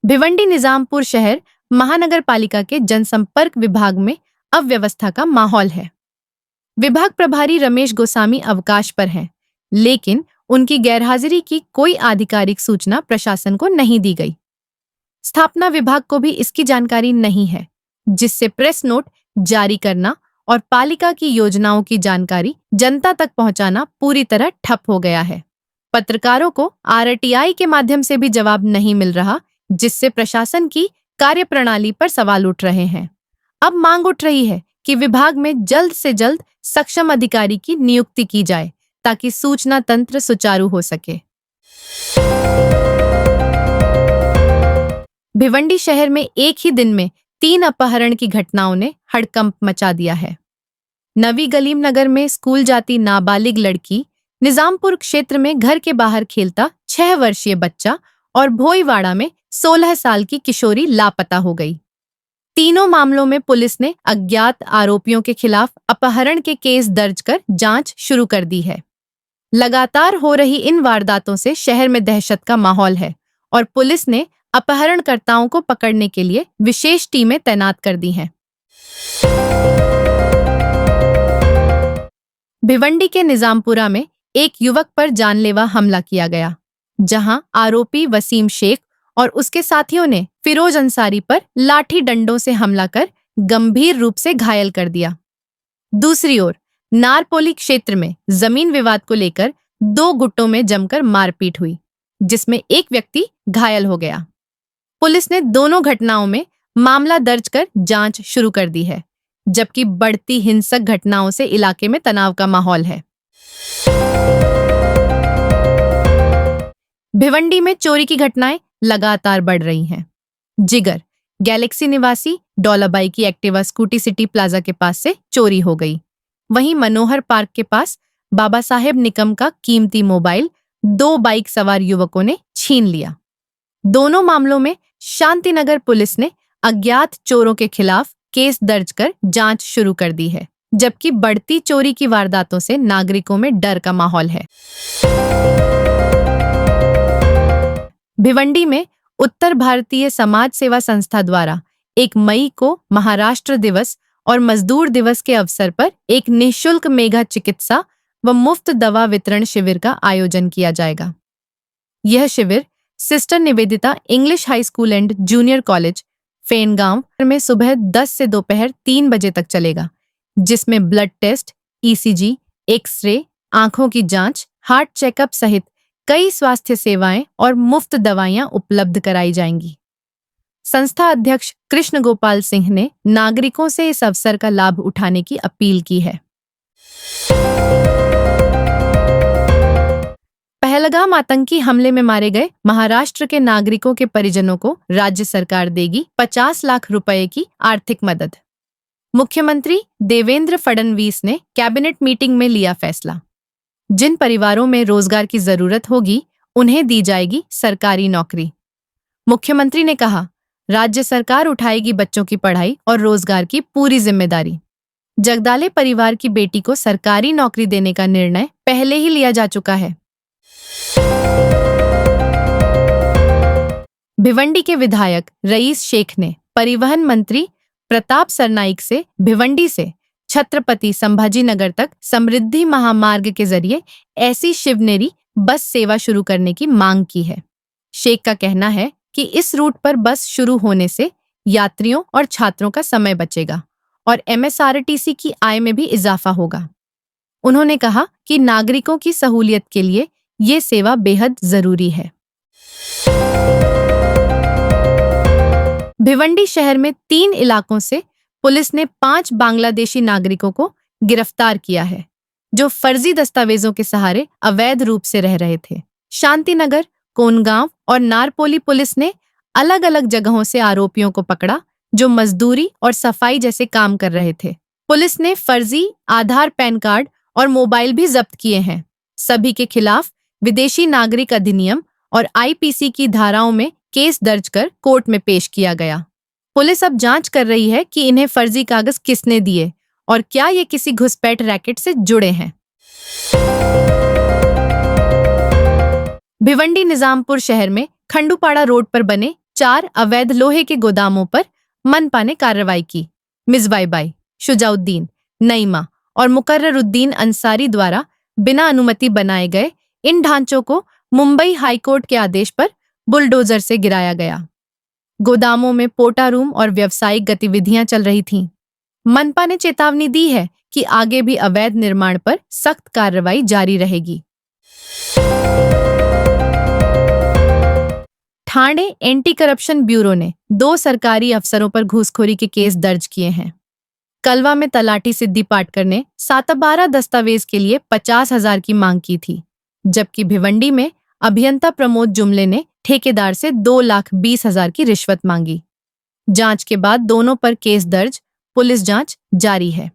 भिवंडी निजामपुर शहर महानगर पालिका के जनसंपर्क विभाग में अव्यवस्था का माहौल है। विभाग प्रभारी रमेश गोस्वामी अवकाश पर हैं, लेकिन उनकी गैरहाजिरी की कोई आधिकारिक सूचना प्रशासन को नहीं दी गई। स्थापना विभाग को भी इसकी जानकारी नहीं है, जिससे प्रेस नोट जारी करना और पालिका की योजनाओं की जानकारी जनता तक पहुंचाना पूरी तरह ठप हो गया है। पत्रकारों को आरटीआई के माध्यम से भी जवाब नहीं मिल रहा, जिससे प्रशासन की कार्यप्रणाली पर सवाल उठ रहे हैं। अब मांग उठ रही है कि विभाग में जल्द से जल्द सक्षम अधिकारी की नियुक्ति की जाए, ताकि सूचना तंत्र सुचारू हो सके। भिवंडी शहर में एक ही दिन में 3 अपहरण की घटनाओं ने हड़कंप मचा दिया है। नवी गलीम नगर में स्कूल जाती नाबालिग लड़की, निजामपुर क्षेत्र में घर के बाहर खेलता 6 वर्षीय बच्चा और भोईवाड़ा में 16 साल की किशोरी लापता हो गई। तीनों मामलों में पुलिस ने अज्ञात आरोपियों के खिलाफ अपहरण के केस दर्ज कर जांच शुरू कर दी है। लगातार हो रही इन वारदातों से शहर में दहशत का माहौल है और पुलिस ने अपहरणकर्ताओं को पकड़ने के लिए विशेष टीमें तैनात कर दी हैं। भिवंडी के निजामपुरा में एक युवक पर जानलेवा हमला किया गया, जहां आरोपी वसीम शेख और उसके साथियों ने फिरोज अंसारी पर लाठी डंडों से हमला कर गंभीर रूप से घायल कर दिया। दूसरी ओर नारपोली क्षेत्र में जमीन विवाद को लेकर 2 गुटों में जमकर मारपीट हुई, जिसमें एक व्यक्ति घायल हो गया। पुलिस ने दोनों घटनाओं में मामला दर्ज कर जांच शुरू कर दी है, जबकि बढ़ती हिंसक घटनाओं से इलाके में तनाव का माहौल है। भिवंडी में चोरी की घटनाएं लगातार बढ़ रही हैं। जिगर गैलेक्सी निवासी डॉलाबाई की एक्टिवा स्कूटी सिटी प्लाजा के पास से चोरी हो गई। वहीं मनोहर पार्क के पास बाबा साहेब निकम का कीमती मोबाइल 2 बाइक सवार युवकों ने छीन लिया। दोनों मामलों में शांतिनगर पुलिस ने अज्ञात चोरों के खिलाफ केस दर्ज कर जांच शुरू कर दी है, जबकि बढ़ती चोरी की वारदातों से नागरिकों में डर का माहौल है। भिवंडी में उत्तर भारतीय समाज सेवा संस्था द्वारा 1 मई को महाराष्ट्र दिवस और मजदूर दिवस के अवसर पर एक निःशुल्क मेगा चिकित्सा व मुफ्त दवा वितरण शिविर का आयोजन किया जाएगा। यह शिविर Sister Nivedita English high school and junior college Phengaon में सुबह 10 से दोपहर 3 बजे तक चलेगा, जिसमें ब्लड टेस्ट, ईसीजी, एक्सरे, आंखों की जांच, हार्ट चेकअप सहित कई स्वास्थ्य सेवाएं और मुफ्त दवाइयां उपलब्ध कराई जाएंगी। संस्था अध्यक्ष कृष्ण गोपाल सिंह ने नागरिकों से इस अवसर का लाभ उठाने की अपील की है। पहलगाम आतंकी हमले में मारे गए महाराष्ट्र के नागरिकों के परिजनों को राज्य सरकार देगी 50 लाख रुपए की आर्थिक मदद। मुख्यमंत्री देवेंद्र फडणवीस ने कैबिनेट मीटिंग में लिया फैसला। जिन परिवारों में रोजगार की जरूरत होगी, उन्हें दी जाएगी सरकारी नौकरी। मुख्यमंत्री ने कहा, राज्य सरकार उठाएगी बच्चों की पढ़ाई और रोजगार की पूरी जिम्मेदारी। जगदाले परिवार की बेटी को सरकारी नौकरी देने का निर्णय पहले ही लिया जा चुका है। भिवंडी के विधायक रईस शेख ने परिवहन मंत्री प्रताप सरनाइक से भिवंडी से छत्रपति संभाजी नगर तक समृद्धि महामार्ग के जरिए ऐसी शिवनेरी बस सेवा शुरू करने की मांग की है। शेख का कहना है कि इस रूट पर बस शुरू होने से यात्रियों और छात्रों का समय बचेगा और एमएसआरटीसी की आय में भी इजाफा होगा। उन्होंने कहा कि नागरिकों की सहूलियत के लिए ये सेवा बेहद जरूरी है। भिवंडी शहर में 3 इलाकों से पुलिस ने 5 बांग्लादेशी नागरिकों को गिरफ्तार किया है, जो फर्जी दस्तावेजों के सहारे अवैध रूप से रह रहे थे। शांतिनगर, कोनगांव और नारपोली पुलिस ने अलग अलग जगहों से आरोपियों को पकड़ा, जो मजदूरी और सफाई जैसे काम कर रहे थे। पुलिस ने फर्जी आधार, पैन कार्ड और मोबाइल भी जब्त किए हैं। सभी के खिलाफ विदेशी नागरिक अधिनियम और आईपीसी की धाराओं में केस दर्ज कर कोर्ट में पेश किया गया। पुलिस अब जांच कर रही है कि इन्हें फर्जी कागज किसने दिए और क्या ये किसी घुसपैठ रैकेट से जुड़े हैं। भिवंडी निजामपुर शहर में खंडूपाड़ा रोड पर बने 4 अवैध लोहे के गोदामों पर मनपा ने कार्रवाई की। मिज़वाइबाई, शुजाउद्दीन, नईमा और मुकर्ररुद्दीन अंसारी द्वारा बिना अनुमति बनाए गए इन ढांचों को मुंबई हाईकोर्ट के आदेश पर बुलडोजर से गिराया गया। गोदामों में पोटा रूम और व्यावसायिक गतिविधियां चल रही थीं। मनपा ने चेतावनी दी है कि आगे भी अवैध निर्माण पर सख्त कार्रवाई जारी रहेगी। ठाणे एंटी करप्शन ब्यूरो ने 2 सरकारी अफसरों पर घूसखोरी के केस दर्ज किए हैं। कलवा में तलाटी सिद्धि पाटकर ने 7/12 दस्तावेज के लिए 50,000 की मांग की थी, जबकि भिवंडी में अभियंता प्रमोद जुमले ने ठेकेदार से 2,20,000 की रिश्वत मांगी। जांच के बाद दोनों पर केस दर्ज, पुलिस जांच जारी है।